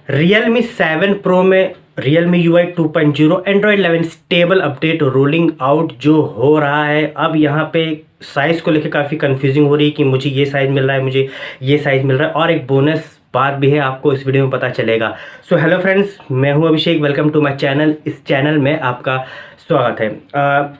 Realme 7 Pro में Realme UI 2.0 Android 11 stable update rolling out जो हो रहा है। अब यहाँ पे साइज़ को लेकर काफ़ी कंफ्यूजिंग हो रही है कि मुझे ये साइज़ मिल रहा है, मुझे ये साइज़ मिल रहा है, और एक बोनस बात भी है, आपको इस वीडियो में पता चलेगा। सो हेलो फ्रेंड्स, मैं हूँ अभिषेक, वेलकम टू माय चैनल। इस चैनल में आपका स्वागत है।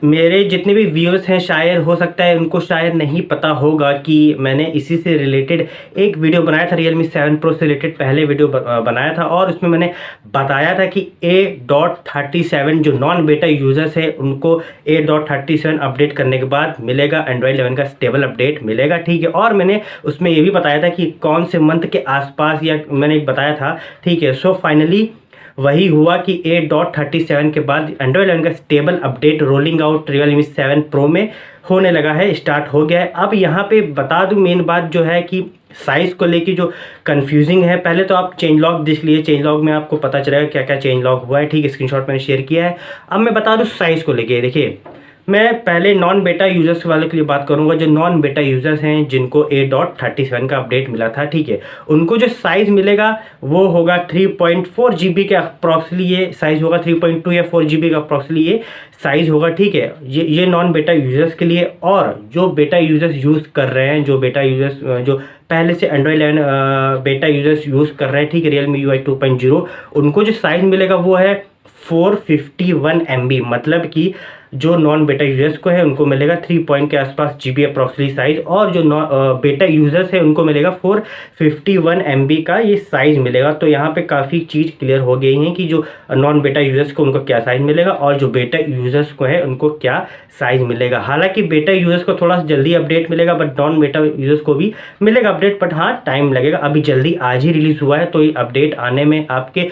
मेरे जितने भी व्यूअर्स हैं, शायद हो सकता है उनको शायद नहीं पता होगा कि मैंने इसी से रिलेटेड एक वीडियो बनाया था। Realme 7 Pro से रिलेटेड पहले वीडियो बनाया था और उसमें मैंने बताया था कि A.37 जो नॉन बेटा यूज़र्स है उनको A.37 अपडेट करने के बाद मिलेगा, Android 11 का स्टेबल अपडेट मिलेगा, ठीक है। और मैंने उसमें ये भी बताया था कि कौन से मंथ के आसपास, या मैंने एक बताया था, ठीक है। सो फाइनली वही हुआ कि A.37 के बाद एंड्रॉयड 11 का stable update rolling out Realme 7 Pro में होने लगा है, स्टार्ट हो गया है। अब यहाँ पे बता दूं, मेन बात जो है कि साइज़ को लेके जो कंफ्यूजिंग है, पहले तो आप चेंज लॉग देख लीजिए। चेंज लॉग में आपको पता चलेगा क्या क्या चेंज लॉग हुआ है, ठीक है। स्क्रीनशॉट मैंने शेयर किया है। अब मैं बता दूं साइज़ को लेके, देखिए मैं पहले नॉन बेटा यूज़र्स वाले के लिए बात करूंगा। जो नॉन बेटा यूज़र्स हैं जिनको A.37 का अपडेट मिला था, ठीक है, उनको जो साइज़ मिलेगा वो होगा 3.4 GB का अप्रॉक्सली ये साइज़ होगा। 3.2 या 4 GB का अप्रॉक्सली ये साइज़ होगा, ठीक है। ये नॉन बेटा यूज़र्स के लिए। और जो बेटा यूज़र्स यूज़ कर रहे हैं, जो बेटा यूज़र्स जो पहले से एंड्रॉयड 11 बेटा यूज़र्स यूज़ कर रहे हैं, ठीक है, Realme UI 2.0, उनको जो साइज़ मिलेगा वो है 451 MB। मतलब कि जो नॉन बेटा यूज़र्स को है उनको मिलेगा 3 पॉइंट के आसपास GB अप्रॉक्सली साइज़, और जो बेटा यूज़र्स है उनको मिलेगा 451 MB का ये साइज़ मिलेगा। तो यहाँ पे काफ़ी चीज़ क्लियर हो गई है कि जो नॉन बेटा यूज़र्स को उनको क्या साइज़ मिलेगा और जो बेटा यूज़र्स को है उनको क्या साइज़ मिलेगा। हालांकि बेटा यूज़र्स को थोड़ा सा जल्दी अपडेट मिलेगा, बट नॉन बेटा यूज़र्स को भी मिलेगा अपडेट, बट हाँ टाइम लगेगा। अभी जल्दी आज ही रिलीज़ हुआ है, तो ये अपडेट आने में, आपके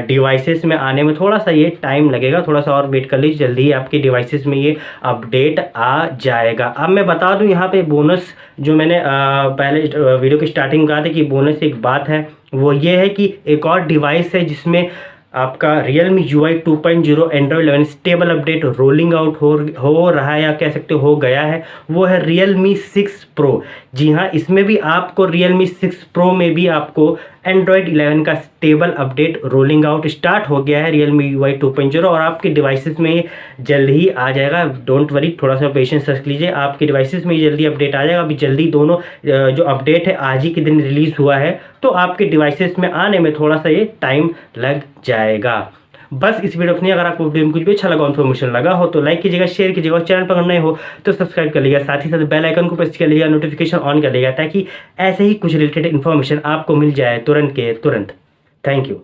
डिवाइसेस में आने में थोड़ा सा ये टाइम लगेगा। थोड़ा सा और वेट कर लीजिए, जल्दी ही आपके डिवाइसेस में ये अपडेट आ जाएगा। अब मैं बता दूं यहाँ पे बोनस, जो मैंने पहले वीडियो की स्टार्टिंग में कहा था कि बोनस एक बात है, वो ये है कि एक और डिवाइस है जिसमें आपका Realme UI 2.0 Android 11 stable update rolling out हो रहा है, या कह सकते हो गया है। वो है Realme 6 Pro। जी हाँ, इसमें भी आपको Realme 6 Pro में भी आपको Android 11 का stable update rolling out start हो गया है, Realme UI 2.0, और आपके डिवाइसेस में ये जल्द ही आ जाएगा। डोंट वरी, थोड़ा सा पेशेंस रख लीजिए, आपके डिवाइसेस में जल्दी अपडेट आ जाएगा। अभी जल्दी दोनों जो अपडेट है आज ही के दिन रिलीज़ हुआ है, तो आपके डिवाइसेस में आने में थोड़ा सा ये टाइम लग जाएगा। बस इस वीडियो में, अगर आपको वीडियो में कुछ भी अच्छा लगा, इन्फॉर्मेशन लगा हो, तो लाइक कीजिएगा, शेयर कीजिएगा, और चैनल पर नए हो तो सब्सक्राइब कर लीजिएगा। साथ ही साथ बेल आइकन को प्रेस कर लीजिएगा, नोटिफिकेशन ऑन कर लीजिएगा, ताकि ऐसे ही कुछ रिलेटेड इन्फॉर्मेशन आपको मिल जाए तुरंत के तुरंत। Thank you.